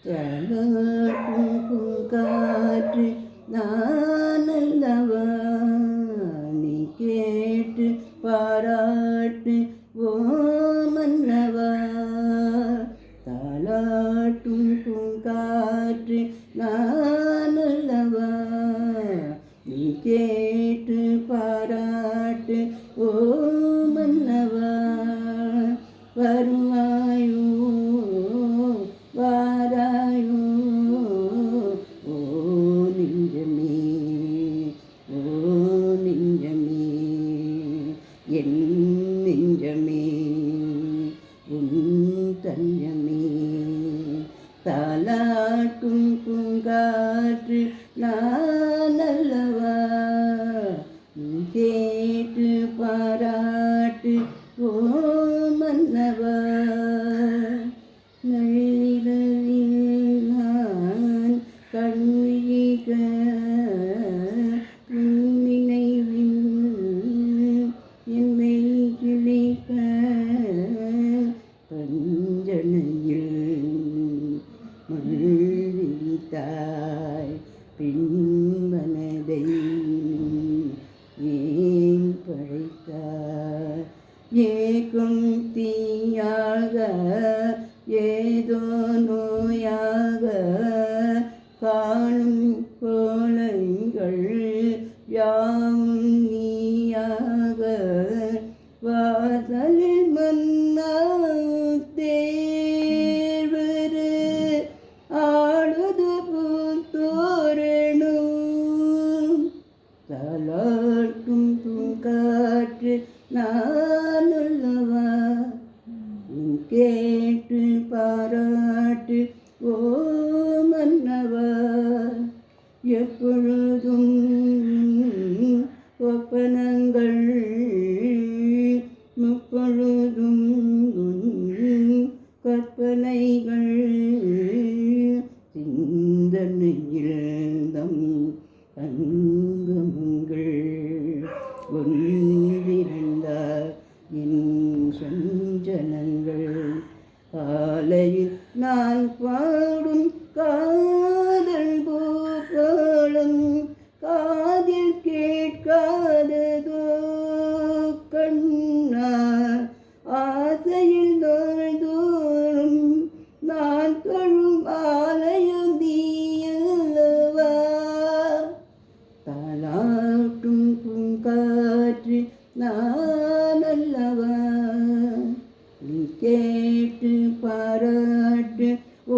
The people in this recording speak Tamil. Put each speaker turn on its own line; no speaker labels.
தாலாட்டும் பூங்காற்று நானல்லவா, நீ கேட்டு பாராட்டு ஓ மன்னவா. தாலாட்டும் பூங்காற்று நானல்லவா, நீ கேட்டு பாராட்டு ஓ மன்னவா. வருவாயோ வாராயோ ஓ நெஞ்சமே, ஓ நெஞ்சமே, என் நெஞ்சமே, உன் தஞ்சமே. தாலாட்டும் பூங்காற்று நானல்லவா, கேட்டு பாராட்டு ஓ மன்னவா. நள்ளிரவில் நான் கண்விழிக்க நினைவில் என் மெய் கிழிக்க, பஞ்சனையில் மல்விழித்தாய் பின்மனதை ஏன் படைத்தாய். ஏக்கும் தீயாக ஏதோ நோயாக காணும் கோலங்கள் யாவும் நீயாக, வாசலில் மன்னா தேர்வரு ஆடுது பூத்தோரணம். தாலாட்டும் பூங்காற்று நானல்லவா, நீ கேட்டு பாராட்டு ஓ மன்னவா. எப்பொழுதும் ஒப்பனங்கள் முப்பொழுதும் கற்பனைகள், சிந்தனையில் தம் அங்கமங்கள் ஒன்றிரண்டார் என் சஞ்சலங்கள். காலையில் நான் பாடும் காதல் பூக்களும் காதில் கேட்காததோ கண்ணா. ஆசையில் தோறும் நான் தொழும் ஆலயம் நீயல்லவா. தாலாட்டும் பூங்காற்று நானல்லவா, நீ கேட்டு பாராட்டு ஓ